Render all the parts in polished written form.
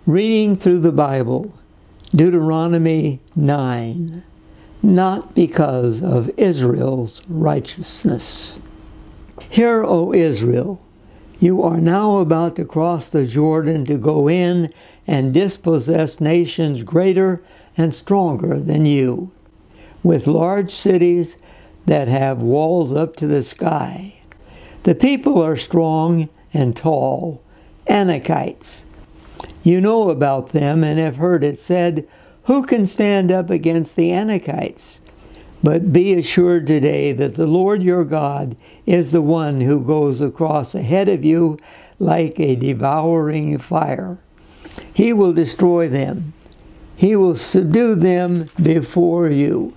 Reading through the Bible, Deuteronomy 9, not because of Israel's righteousness. Hear, O Israel, you are now about to cross the Jordan to go in and dispossess nations greater and stronger than you, with large cities that have walls up to the sky. The people are strong and tall, Anakites. You know about them and have heard it said, "Who can stand up against the Anakites?" But be assured today that the Lord your God is the one who goes across ahead of you like a devouring fire. He will destroy them. He will subdue them before you,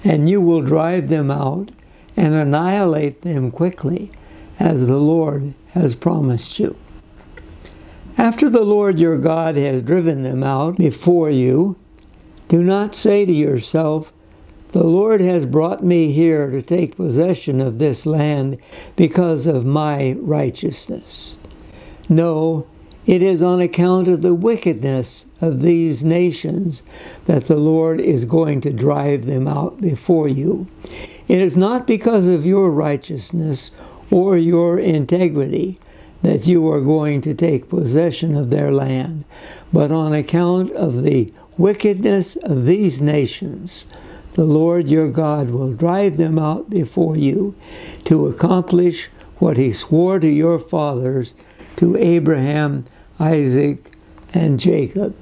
and you will drive them out and annihilate them quickly, as the Lord has promised you. After the Lord your God has driven them out before you, do not say to yourself, "The Lord has brought me here to take possession of this land because of my righteousness." No, it is on account of the wickedness of these nations that the Lord is going to drive them out before you. It is not because of your righteousness or your integrity that you are going to take possession of their land, but on account of the wickedness of these nations. The Lord your God will drive them out before you to accomplish what he swore to your fathers, to Abraham, Isaac, and Jacob.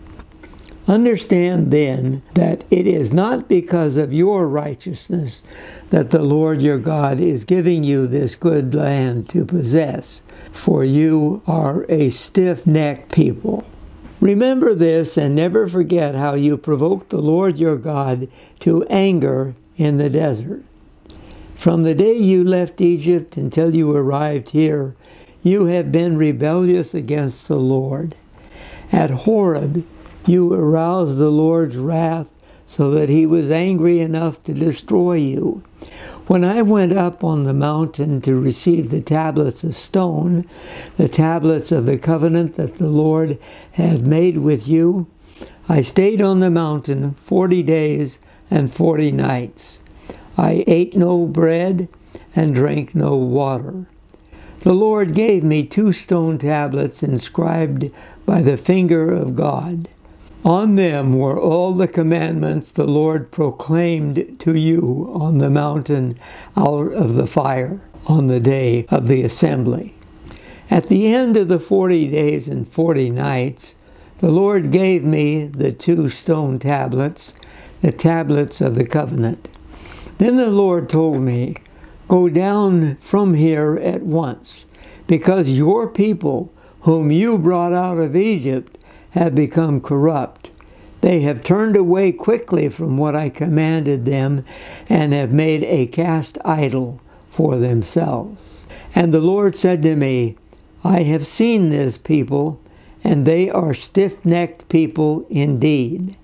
Understand then that it is not because of your righteousness that the Lord your God is giving you this good land to possess, for you are a stiff-necked people. Remember this and never forget how you provoked the Lord your God to anger in the desert. From the day you left Egypt until you arrived here, you have been rebellious against the Lord. At Horeb, you aroused the Lord's wrath so that he was angry enough to destroy you. When I went up on the mountain to receive the tablets of stone, the tablets of the covenant that the Lord had made with you, I stayed on the mountain 40 days and 40 nights. I ate no bread and drank no water. The Lord gave me 2 stone tablets inscribed by the finger of God. On them were all the commandments the Lord proclaimed to you on the mountain out of the fire on the day of the assembly. At the end of the 40 days and 40 nights, the Lord gave me the 2 stone tablets, the tablets of the covenant. Then the Lord told me, "Go down from here at once, because your people, whom you brought out of Egypt, have become corrupt. They have turned away quickly from what I commanded them and have made a cast idol for themselves." And the Lord said to me, "I have seen this people, and they are stiff-necked people indeed.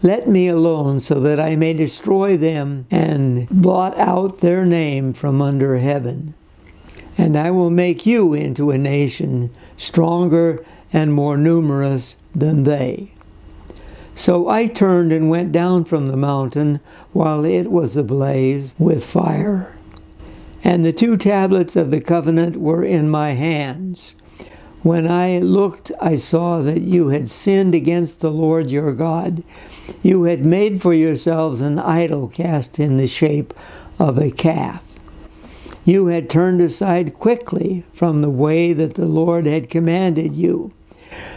Let me alone so that I may destroy them and blot out their name from under heaven. And I will make you into a nation stronger and more numerous than they." So I turned and went down from the mountain while it was ablaze with fire. And the 2 tablets of the covenant were in my hands. When I looked, I saw that you had sinned against the Lord your God. You had made for yourselves an idol cast in the shape of a calf. You had turned aside quickly from the way that the Lord had commanded you.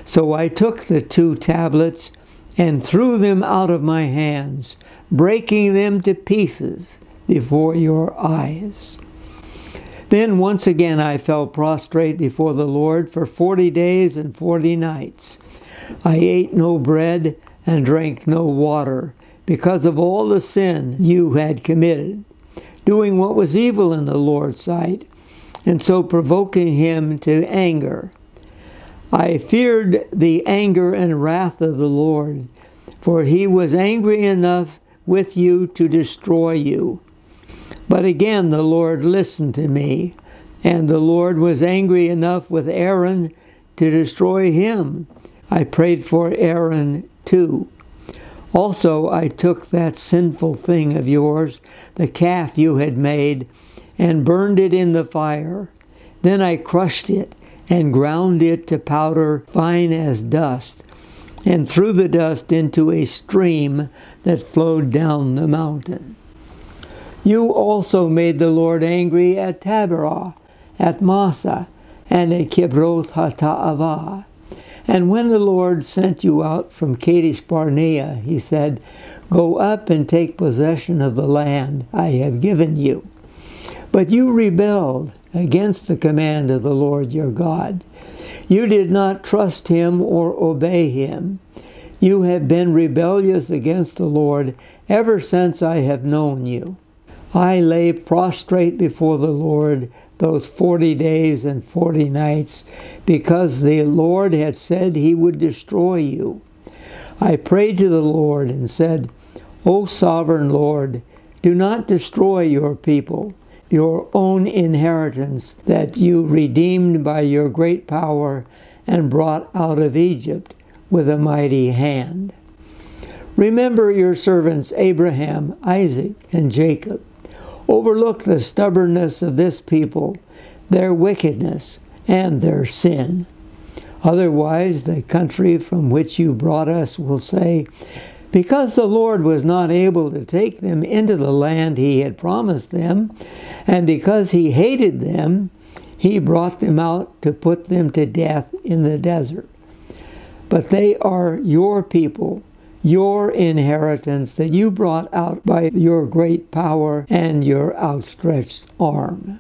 So I took the 2 tablets and threw them out of my hands, breaking them to pieces before your eyes. Then once again I fell prostrate before the Lord for 40 days and 40 nights. I ate no bread and drank no water because of all the sin you had committed, doing what was evil in the Lord's sight, and so provoking him to anger. I feared the anger and wrath of the Lord, for he was angry enough with you to destroy you. But again the Lord listened to me, and the Lord was angry enough with Aaron to destroy him. I prayed for Aaron too. Also I took that sinful thing of yours, the calf you had made, and burned it in the fire. Then I crushed it and ground it to powder fine as dust, and threw the dust into a stream that flowed down the mountain. You also made the Lord angry at Taberah, at Massa, and at Kibroth Hattaavah. And when the Lord sent you out from Kadesh Barnea, he said, "Go up and take possession of the land I have given you." But you rebelled against the command of the Lord your God. You did not trust him or obey him. You have been rebellious against the Lord ever since I have known you. I lay prostrate before the Lord those 40 days and 40 nights, because the Lord had said he would destroy you. I prayed to the Lord and said, "O sovereign Lord, do not destroy your people, your own inheritance that you redeemed by your great power and brought out of Egypt with a mighty hand. Remember your servants Abraham, Isaac, and Jacob. Overlook the stubbornness of this people, their wickedness, and their sin. Otherwise, the country from which you brought us will say, 'Because the Lord was not able to take them into the land he had promised them, and because he hated them, he brought them out to put them to death in the desert.' But they are your people, your inheritance that you brought out by your great power and your outstretched arm."